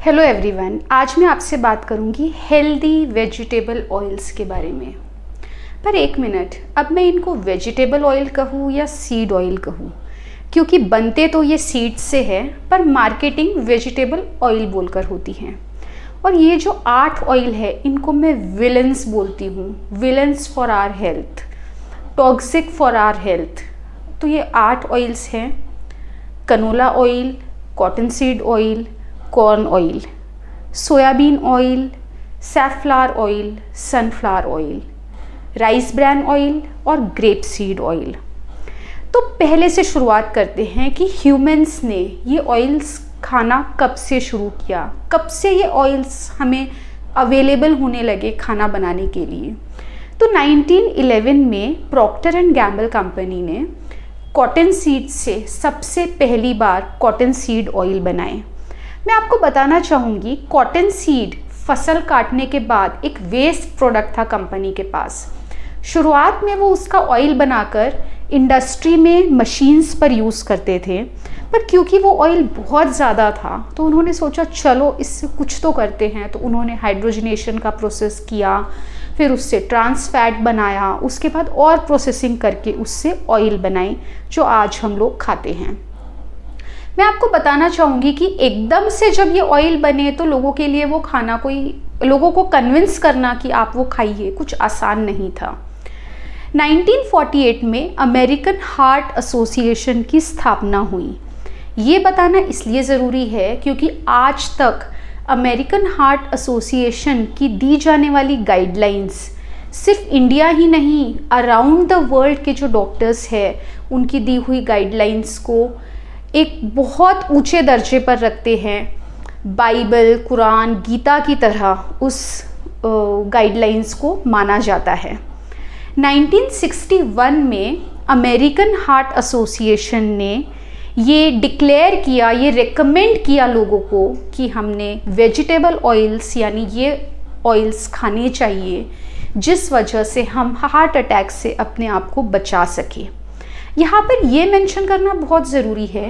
Hello everyone, आज मैं आपसे बात करूंगी हेल्दी वेजिटेबल ऑयल्स के बारे में। पर एक मिनट, अब मैं इनको वेजिटेबल ऑयल कहूँ या सीड ऑयल कहूँ, क्योंकि बनते तो ये सीड से है पर मार्केटिंग वेजिटेबल ऑयल बोलकर होती है। और ये जो 8 ऑयल है इनको मैं विलन्स बोलती हूँ, villains for our health, toxic for our health. तो ये 8 ऑयल्स हैं: canola oil, cotton seed oil, corn oil, soybean oil, safflower oil, sunflower oil, rice bran oil और ग्रेप सीड ऑयल। तो पहले से शुरुआत करते हैं कि ह्यूमंस ने ये ऑयल्स खाना कब से शुरू किया, कब से ये ऑयल्स हमें अवेलेबल होने लगे खाना बनाने के लिए। तो 1911 में प्रॉक्टर एंड गैम्बल कंपनी ने कॉटन सीड से सबसे पहली बार कॉटन सीड ऑयल बनाए। मैं आपको बताना चाहूँगी, कॉटन सीड फसल काटने के बाद एक वेस्ट प्रोडक्ट था कंपनी के पास। शुरुआत में वो उसका ऑयल बनाकर इंडस्ट्री में मशीन्स पर यूज़ करते थे, पर क्योंकि वो ऑयल बहुत ज़्यादा था तो उन्होंने सोचा चलो इससे कुछ तो करते हैं। तो उन्होंने हाइड्रोजनेशन का प्रोसेस किया, फिर उससे ट्रांस फैट बनाया, उसके बाद और प्रोसेसिंग करके उससे ऑयल बनाई जो आज हम लोग खाते हैं। मैं आपको बताना चाहूँगी कि एकदम से जब ये ऑयल बने तो लोगों के लिए वो खाना लोगों को कन्विंस करना कि आप वो खाइए कुछ आसान नहीं था। 1948 में अमेरिकन हार्ट एसोसिएशन की स्थापना हुई। ये बताना इसलिए ज़रूरी है क्योंकि आज तक अमेरिकन हार्ट एसोसिएशन की दी जाने वाली गाइडलाइंस सिर्फ इंडिया ही नहीं, अराउंड द वर्ल्ड के जो डॉक्टर्स हैं उनकी दी हुई गाइडलाइंस को एक बहुत ऊंचे दर्जे पर रखते हैं। बाइबल, कुरान, गीता की तरह उस गाइडलाइंस को माना जाता है। 1961 में अमेरिकन हार्ट एसोसिएशन ने ये डिक्लेयर किया, ये रेकमेंड किया लोगों को कि हमने वेजिटेबल ऑयल्स यानी ये ऑयल्स खाने चाहिए, जिस वजह से हम हार्ट अटैक से अपने आप को बचा सकें। यहाँ पर ये मेंशन करना बहुत ज़रूरी है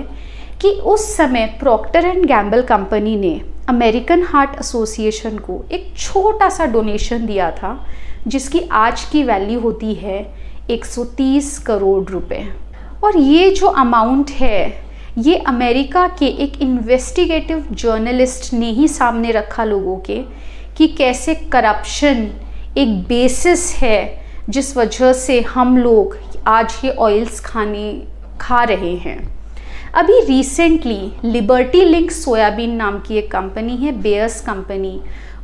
कि उस समय प्रॉक्टर एंड गैम्बल कंपनी ने अमेरिकन हार्ट एसोसिएशन को एक छोटा सा डोनेशन दिया था, जिसकी आज की वैल्यू होती है 130 करोड़ रुपए। और ये जो अमाउंट है ये अमेरिका के एक इन्वेस्टिगेटिव जर्नलिस्ट ने ही सामने रखा लोगों के, कि कैसे करप्शन एक बेसिस है जिस वजह से हम लोग आज ये ऑयल्स खा रहे हैं। अभी रिसेंटली लिबर्टी लिंक सोयाबीन नाम की एक कंपनी है, बेयर्स कंपनी,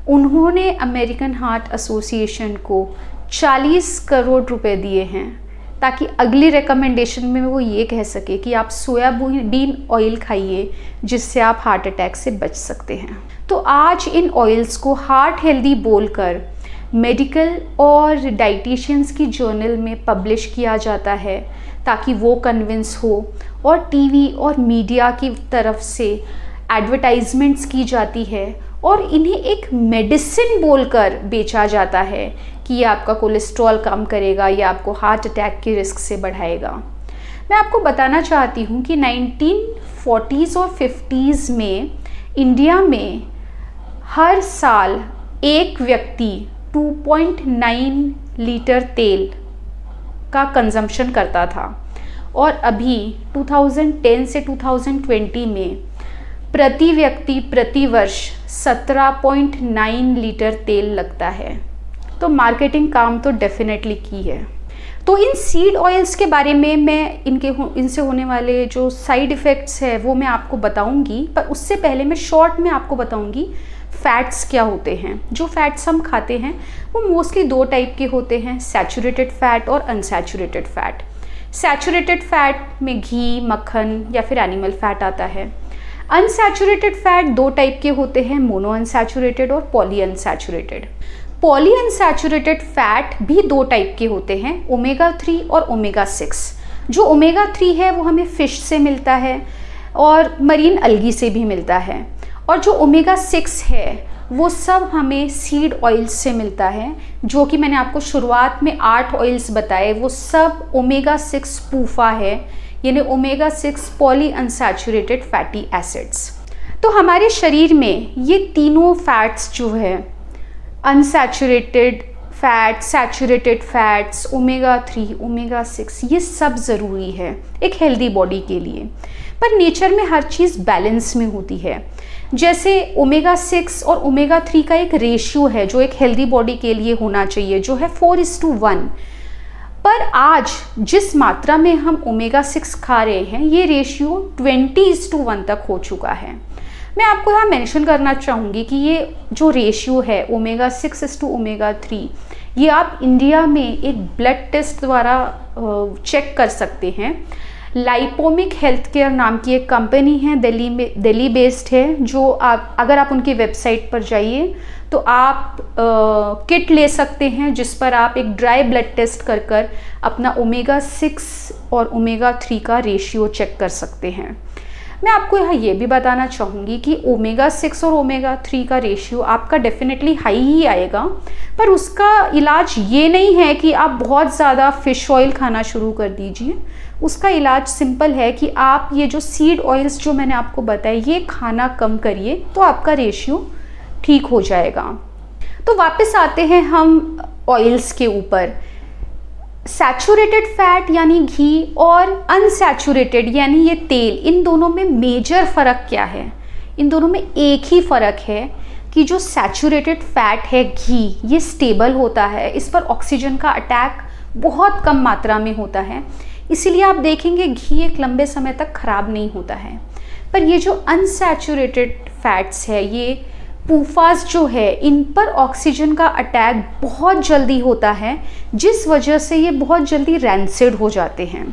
उन्होंने अमेरिकन हार्ट एसोसिएशन को 40 करोड़ रुपए दिए हैं ताकि अगली रिकमेंडेशन में वो ये कह सके कि आप सोयाबीन ऑयल खाइए जिससे आप हार्ट अटैक से बच सकते हैं। तो आज इन ऑयल्स को हार्ट हेल्दी बोलकर मेडिकल और डाइटिशियंस की जर्नल में पब्लिश किया जाता है ताकि वो कन्विंस हो, और टीवी और मीडिया की तरफ से एडवर्टाइजमेंट्स की जाती है और इन्हें एक मेडिसिन बोलकर बेचा जाता है कि ये आपका कोलेस्ट्रॉल कम करेगा या आपको हार्ट अटैक की रिस्क से बढ़ाएगा। मैं आपको बताना चाहती हूँ कि 1940s और 50s में इंडिया में हर साल एक व्यक्ति 2.9 लीटर तेल का कंजम्पशन करता था, और अभी 2010 से 2020 में प्रति व्यक्ति प्रति वर्ष 17.9 लीटर तेल लगता है। तो मार्केटिंग काम तो डेफिनेटली की है। तो इन सीड ऑयल्स के बारे में मैं इनसे होने वाले जो साइड इफ़ेक्ट्स है वो मैं आपको बताऊंगी, पर उससे पहले मैं शॉर्ट में आपको बताऊंगी फैट्स क्या होते हैं। जो फैट्स हम खाते हैं वो मोस्टली 2 टाइप के होते हैं, सैचुरेटेड फैट और अनसैचुरेटेड फैट। सैचुरेटेड फैट में घी, मक्खन या फिर एनिमल फैट आता है। अनसैचुरेटेड फैट 2 टाइप के होते हैं, मोनो अनसैचुरेटेड और poly unsaturated. Poly unsaturated fat भी 2 टाइप के होते हैं, ओमेगा 3 और ओमेगा 6। जो ओमेगा 3 है वो हमें फिश से मिलता है और मरीन अलगी से भी मिलता है, और जो ओमेगा 6 है वो सब हमें सीड ऑयल्स से मिलता है, जो कि मैंने आपको शुरुआत में 8 ऑयल्स बताए वो सब ओमेगा 6 पूफा है, यानी omega 6 poly unsaturated fatty acids. तो हमारे शरीर में ये तीनों फैट्स जो है, unsaturated fat, saturated fats, omega 3, omega 6, ये सब ज़रूरी है एक हेल्दी बॉडी के लिए। पर नेचर में हर चीज़ बैलेंस में होती है। जैसे ओमेगा 6 और ओमेगा 3 का एक रेशियो है जो एक हेल्दी बॉडी के लिए होना चाहिए, जो है 4:1। पर आज जिस मात्रा में हम ओमेगा 6 खा रहे हैं, ये रेशियो 20:1 तक हो चुका है। मैं आपको यहाँ मेंशन करना चाहूँगी कि ये जो रेशियो है ओमेगा 6 ओमेगा 3, ये आप इंडिया में एक ब्लड टेस्ट द्वारा चेक कर सकते हैं। लाइपोमिक हेल्थ केयर नाम की एक कंपनी है, दिल्ली बेस्ड है, जो अगर आप उनकी वेबसाइट पर जाइए तो आप किट ले सकते हैं जिस पर आप एक ड्राई ब्लड टेस्ट कर अपना ओमेगा 6 और ओमेगा 3 का रेशियो चेक कर सकते हैं। मैं आपको यहाँ ये भी बताना चाहूँगी कि ओमेगा 6 और ओमेगा 3 का रेशियो आपका डेफिनेटली हाई ही आएगा, पर उसका इलाज ये नहीं है कि आप बहुत ज़्यादा फ़िश ऑयल खाना शुरू कर दीजिए। उसका इलाज सिंपल है कि आप ये जो सीड ऑयल्स जो मैंने आपको बताए, ये खाना कम करिए तो आपका रेशियो ठीक हो जाएगा। तो वापस आते हैं हम ऑयल्स के ऊपर। सैचुरेटेड फैट यानी घी और अनसैचुरेटेड यानी ये तेल, इन दोनों में मेजर फ़र्क क्या है? इन दोनों में एक ही फ़र्क है कि जो सैचुरेटेड फैट है घी, ये स्टेबल होता है, इस पर ऑक्सीजन का अटैक बहुत कम मात्रा में होता है, इसीलिए आप देखेंगे घी एक लंबे समय तक ख़राब नहीं होता है। पर ये जो अनसैचुरेटेड फैट्स है, ये पूफास जो है, इन पर ऑक्सीजन का अटैक बहुत जल्दी होता है, जिस वजह से ये बहुत जल्दी रैंसिड हो जाते हैं।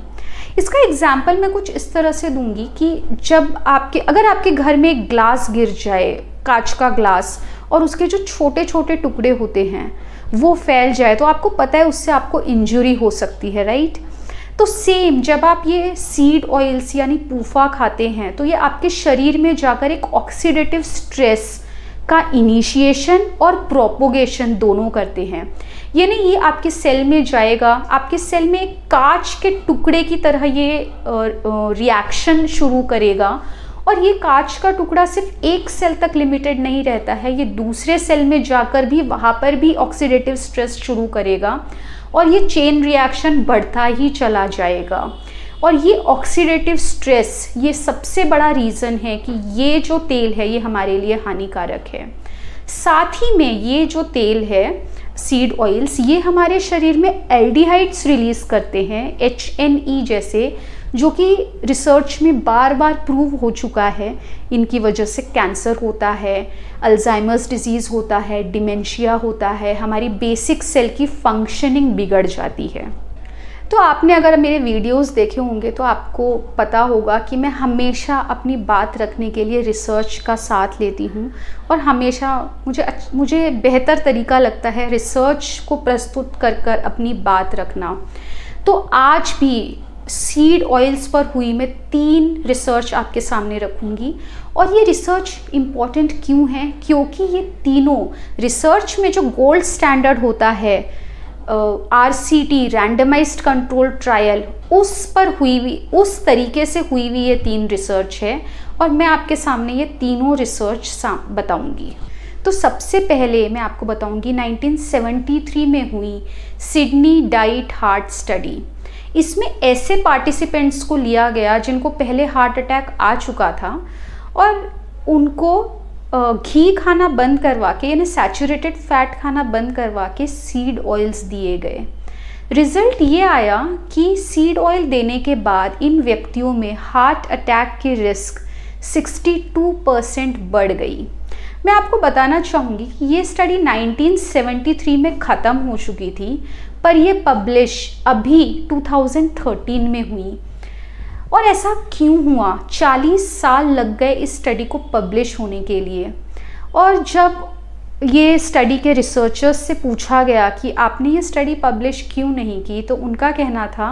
इसका एग्जाम्पल मैं कुछ इस तरह से दूंगी कि अगर आपके घर में एक ग्लास गिर जाए, कांच का ग्लास, और उसके जो छोटे छोटे टुकड़े होते हैं वो फैल जाए, तो आपको पता है उससे आपको इंजरी हो सकती है, राइट? तो सेम जब आप ये सीड ऑयल्स यानी पूफा खाते हैं, तो ये आपके शरीर में जाकर एक ऑक्सीडेटिव स्ट्रेस का इनिशिएशन और प्रोपोगेशन दोनों करते हैं। यानी ये आपके सेल में जाएगा, आपके सेल में एक कांच के टुकड़े की तरह ये रिएक्शन शुरू करेगा, और ये कांच का टुकड़ा सिर्फ एक सेल तक लिमिटेड नहीं रहता है, ये दूसरे सेल में जाकर भी वहाँ पर भी ऑक्सीडेटिव स्ट्रेस शुरू करेगा, और ये चेन रिएक्शन बढ़ता ही चला जाएगा। और ये ऑक्सीडेटिव स्ट्रेस, ये सबसे बड़ा रीज़न है कि ये जो तेल है ये हमारे लिए हानिकारक है। साथ ही में ये जो तेल है सीड ऑयल्स, ये हमारे शरीर में एल्डिहाइड्स रिलीज़ करते हैं, HNE जैसे, जो कि रिसर्च में बार बार प्रूव हो चुका है। इनकी वजह से कैंसर होता है, अल्जाइमर्स डिजीज़ होता है, डिमेंशिया होता है, हमारी बेसिक सेल की फंक्शनिंग बिगड़ जाती है। तो आपने अगर मेरे वीडियोस देखे होंगे तो आपको पता होगा कि मैं हमेशा अपनी बात रखने के लिए रिसर्च का साथ लेती हूँ, और हमेशा मुझे बेहतर तरीका लगता है रिसर्च को प्रस्तुत कर अपनी बात रखना। तो आज भी सीड ऑयल्स पर हुई मैं 3 रिसर्च आपके सामने रखूँगी। और ये रिसर्च इम्पॉर्टेंट क्यों है? क्योंकि ये तीनों रिसर्च में जो गोल्ड स्टैंडर्ड होता है, RCT रैंडमाइज्ड कंट्रोल ट्रायल, उस पर हुई हुई, उस तरीके से हुई हुई ये 3 रिसर्च है, और मैं आपके सामने ये तीनों रिसर्च बताऊंगी। तो सबसे पहले मैं आपको बताऊंगी 1973 में हुई सिडनी डाइट हार्ट स्टडी। इसमें ऐसे पार्टिसिपेंट्स को लिया गया जिनको पहले हार्ट अटैक आ चुका था, और उनको घी खाना बंद करवा के, यानी सैचुरेटेड फैट खाना बंद करवा के सीड ऑयल्स दिए गए। रिजल्ट ये आया कि सीड ऑयल देने के बाद इन व्यक्तियों में हार्ट अटैक की रिस्क 62% बढ़ गई। मैं आपको बताना चाहूँगी कि ये स्टडी 1973 में ख़त्म हो चुकी थी, पर ये पब्लिश अभी 2013 में हुई। और ऐसा क्यों हुआ? 40 साल लग गए इस स्टडी को पब्लिश होने के लिए। और जब ये स्टडी के रिसर्चर्स से पूछा गया कि आपने ये स्टडी पब्लिश क्यों नहीं की, तो उनका कहना था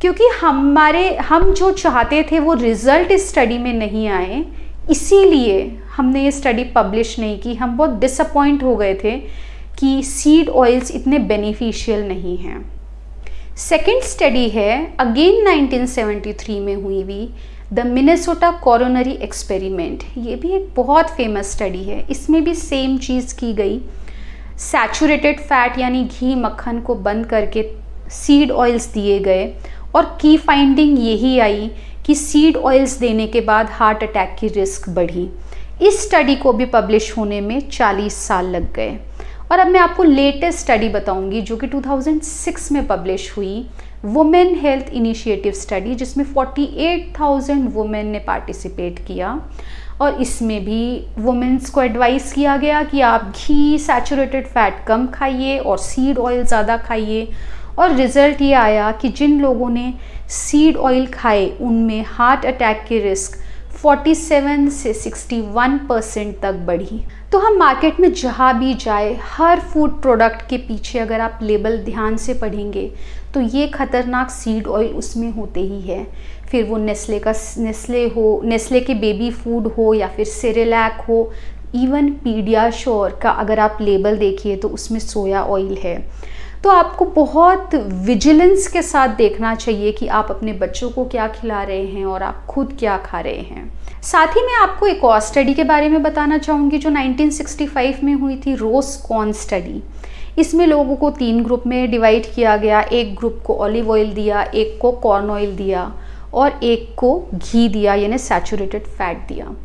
क्योंकि हम जो चाहते थे वो रिज़ल्ट इस स्टडी में नहीं आए, इसीलिए हमने ये स्टडी पब्लिश नहीं की। हम बहुत डिसअपॉइंट हो गए थे कि सीड ऑयल्स इतने बेनिफिशियल नहीं हैं। सेकेंड स्टडी है अगेन 1973 में हुई द मिनेसोटा कोरोनरी एक्सपेरिमेंट, ये भी एक बहुत फेमस स्टडी है। इसमें भी सेम चीज़ की गई। सैचुरेटेड फैट यानी घी मक्खन को बंद करके सीड ऑयल्स दिए गए और की फाइंडिंग यही आई कि सीड ऑयल्स देने के बाद हार्ट अटैक की रिस्क बढ़ी। इस स्टडी को भी पब्लिश होने में 40 साल लग गए। और अब मैं आपको लेटेस्ट स्टडी बताऊंगी जो कि 2006 में पब्लिश हुई, वुमेन हेल्थ इनिशिएटिव स्टडी, जिसमें 48,000 वुमेन ने पार्टिसिपेट किया। और इसमें भी वुमेन्स को एडवाइस किया गया कि आप घी, सैचुरेटेड फैट कम खाइए और सीड ऑयल ज़्यादा खाइए। और रिज़ल्ट ये आया कि जिन लोगों ने सीड ऑयल खाए उनमें हार्ट अटैक की रिस्क 47 से 61% तक बढ़ी। तो हम मार्केट में जहाँ भी जाए, हर फूड प्रोडक्ट के पीछे अगर आप लेबल ध्यान से पढ़ेंगे तो ये खतरनाक सीड ऑयल उसमें होते ही है। फिर वो नेस्ले के बेबी फूड हो या फिर सेरेलैक हो, इवन पीडियाश्योर का अगर आप लेबल देखिए तो उसमें सोया ऑयल है। तो आपको बहुत विजिलेंस के साथ देखना चाहिए कि आप अपने बच्चों को क्या खिला रहे हैं और आप खुद क्या खा रहे हैं। साथ ही मैं आपको एक और स्टडी के बारे में बताना चाहूँगी जो 1965 में हुई थी, रोज कॉर्न स्टडी। इसमें लोगों को 3 ग्रुप में डिवाइड किया गया। एक ग्रुप को ऑलिव ऑयल दिया, एक को कॉर्न ऑयल दिया और एक को घी दिया यानी सैचुरेटेड फैट दिया।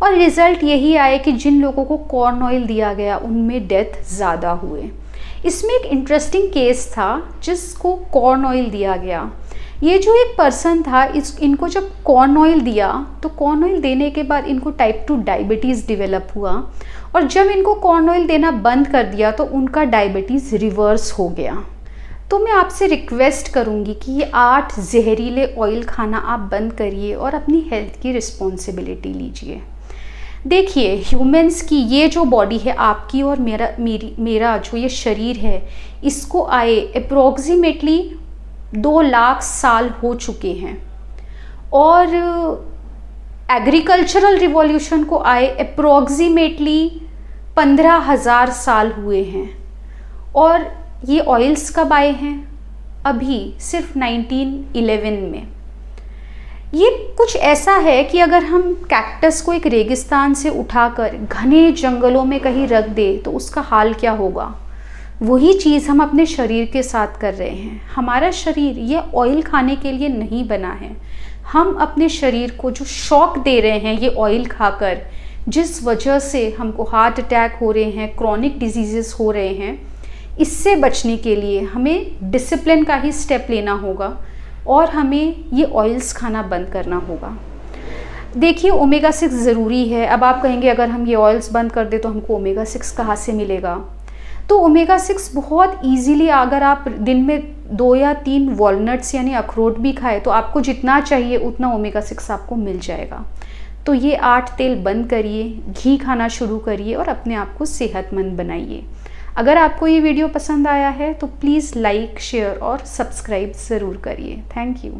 और रिज़ल्ट यही आए कि जिन लोगों को कॉर्न ऑयल दिया गया उनमें डेथ ज़्यादा हुए। इसमें एक इंटरेस्टिंग केस था जिसको कॉर्न ऑयल दिया गया। ये जो एक पर्सन था, इनको जब कॉर्न ऑयल दिया तो कॉर्न ऑयल देने के बाद इनको टाइप 2 डायबिटीज़ डेवलप हुआ। और जब इनको कॉर्न ऑयल देना बंद कर दिया तो उनका डायबिटीज़ रिवर्स हो गया। तो मैं आपसे रिक्वेस्ट करूँगी कि ये 8 जहरीले ऑयल खाना आप बंद करिए और अपनी हेल्थ की रिस्पॉन्सिबिलिटी लीजिए। देखिए, ह्यूमंस की ये जो बॉडी है आपकी और मेरा जो ये शरीर है, इसको आए अप्रोक्सीमेटली 2 लाख साल हो चुके हैं। और एग्रीकल्चरल रिवॉल्यूशन को आए अप्रोक्सीमेटली 15,000 साल हुए हैं। और ये ऑयल्स कब आए हैं? अभी सिर्फ 1911 में। ये कुछ ऐसा है कि अगर हम कैक्टस को एक रेगिस्तान से उठाकर घने जंगलों में कहीं रख दे तो उसका हाल क्या होगा। वही चीज़ हम अपने शरीर के साथ कर रहे हैं। हमारा शरीर ये ऑयल खाने के लिए नहीं बना है। हम अपने शरीर को जो शॉक दे रहे हैं ये ऑयल खाकर, जिस वजह से हमको हार्ट अटैक हो रहे हैं, क्रॉनिक डिजीज़ेस हो रहे हैं, इससे बचने के लिए हमें डिसिप्लिन का ही स्टेप लेना होगा और हमें ये ऑयल्स खाना बंद करना होगा। देखिए, ओमेगा 6 ज़रूरी है। अब आप कहेंगे अगर हम ये ऑयल्स बंद कर दे तो हमको ओमेगा 6 कहाँ से मिलेगा? तो ओमेगा 6 बहुत ईजीली, अगर आप दिन में 2 या 3 वॉलनट्स यानी अखरोट भी खाए तो आपको जितना चाहिए उतना ओमेगा 6 आपको मिल जाएगा। तो ये 8 तेल बंद करिए, घी खाना शुरू करिए और अपने आप को सेहतमंद बनाइए। अगर आपको ये वीडियो पसंद आया है तो प्लीज़ लाइक, शेयर और सब्सक्राइब ज़रूर करिए। Thank you.